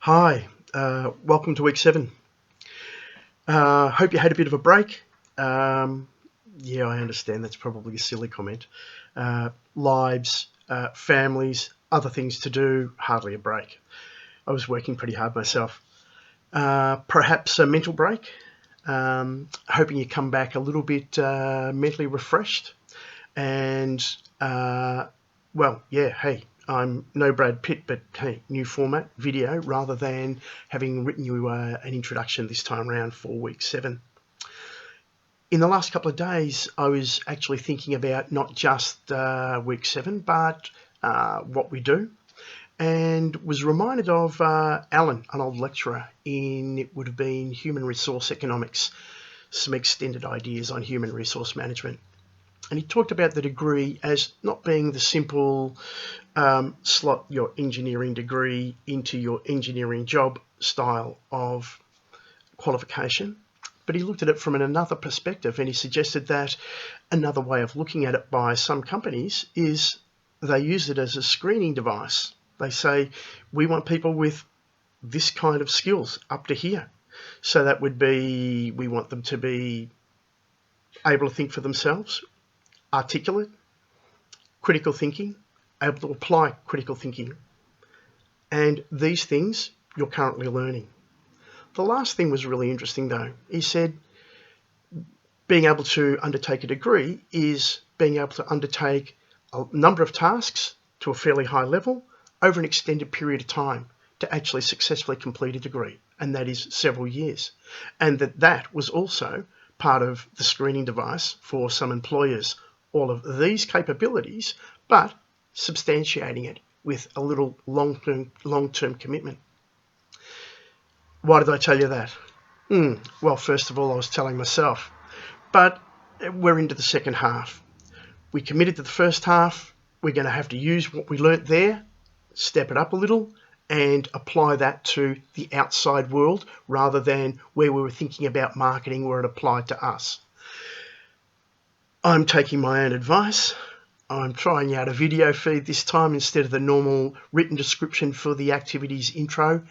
Hi, welcome to week 7. Hope you had a bit of a break. Yeah, I understand that's probably a silly comment. Lives, families, other things to do, hardly a break. I was working pretty hard myself. Perhaps a mental break. Hoping you come back a little bit mentally refreshed. And, hey, I'm no Brad Pitt, but hey, new format, video, rather than having written you an introduction this time around for week 7. In the last couple of days, I was actually thinking about not just week 7, but what we do, and was reminded of Alan, an old lecturer in, it would have been human resource economics, some extended ideas on human resource management. And he talked about the degree as not being the simple slot your engineering degree into your engineering job style of qualification, but he looked at it from another perspective, and he suggested that another way of looking at it by some companies is they use it as a screening device. They say, we want people with this kind of skills up to here. So that would be, we want them to be able to think for themselves, articulate, critical thinking, able to apply critical thinking. And these things you're currently learning. The last thing was really interesting though. He said being able to undertake a degree is being able to undertake a number of tasks to a fairly high level over an extended period of time to actually successfully complete a degree, and that is several years. And that was also part of the screening device for some employers. All of these capabilities, but substantiating it with a little long-term commitment. Why did I tell you that? Well, first of all, I was telling myself, but we're into the second half. We committed to the first half. We're going to have to use what we learnt there, step it up a little, and apply that to the outside world rather than where we were thinking about marketing where it applied to us. I'm taking my own advice. I'm trying out a video feed this time instead of the normal written description for the activities intro.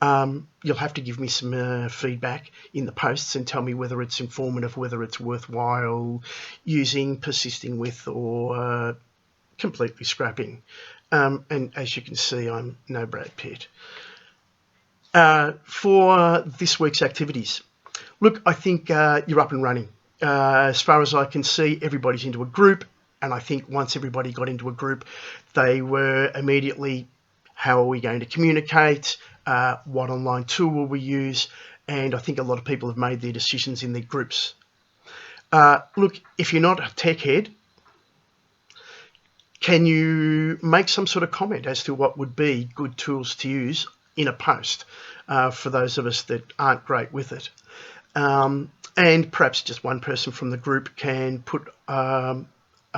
You'll have to give me some feedback in the posts and tell me whether it's informative, whether it's worthwhile using, persisting with, or completely scrapping. And as you can see, I'm no Brad Pitt. For this week's activities, look, I think you're up and running. As far as I can see, everybody's into a group, and I think once everybody got into a group, they were immediately, how are we going to communicate? What online tool will we use? And I think a lot of people have made their decisions in their groups. Look, if you're not a tech head, can you make some sort of comment as to what would be good tools to use in a post for those of us that aren't great with it? And perhaps just one person from the group can put a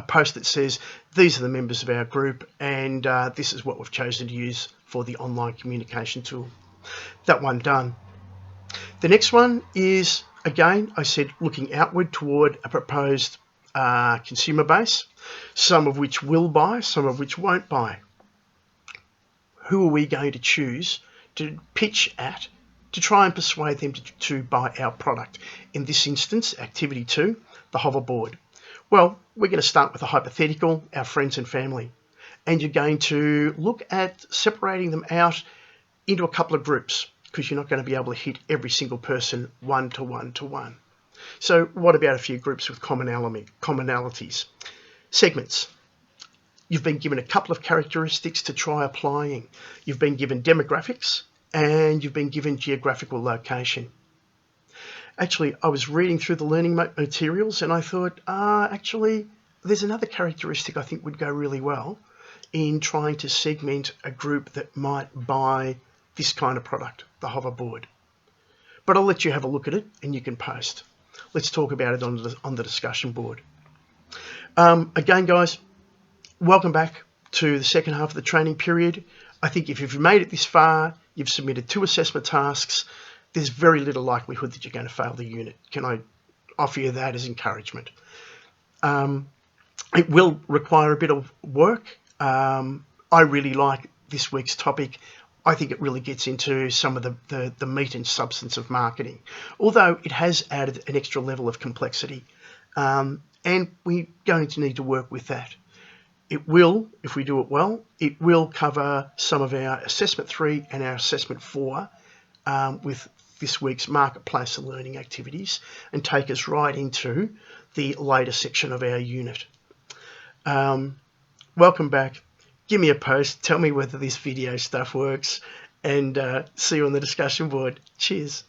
post that says, these are the members of our group, and this is what we've chosen to use for the online communication tool. That one done. The next one is, again, I said looking outward toward a proposed consumer base, some of which will buy, some of which won't buy. Who are we going to choose to pitch at to try and persuade them to buy our product? In this instance, activity 2, the hoverboard. Well, we're going to start with a hypothetical, our friends and family. And you're going to look at separating them out into a couple of groups because you're not going to be able to hit every single person one-to-one. So what about a few groups with commonalities? Segments. You've been given a couple of characteristics to try applying. You've been given demographics and you've been given geographical location. Actually, I was reading through the learning materials and I thought, actually, there's another characteristic I think would go really well in trying to segment a group that might buy this kind of product, the hoverboard. But I'll let you have a look at it and you can post. Let's talk about it on the discussion board. Again, guys, welcome back to the second half of the training period. I think if you've made it this far, you've submitted 2 assessment tasks, there's very little likelihood that you're going to fail the unit. Can I offer you that as encouragement? It will require a bit of work. I really like this week's topic I think it really gets into some of the meat and substance of marketing, although it has added an extra level of complexity, and we're going to need to work with that. It will, if we do it well, it will cover some of our Assessment 3 and our Assessment 4 with this week's Marketplace and Learning activities, and take us right into the later section of our unit. Welcome back. Give me a post. Tell me whether this video stuff works, and see you on the discussion board. Cheers.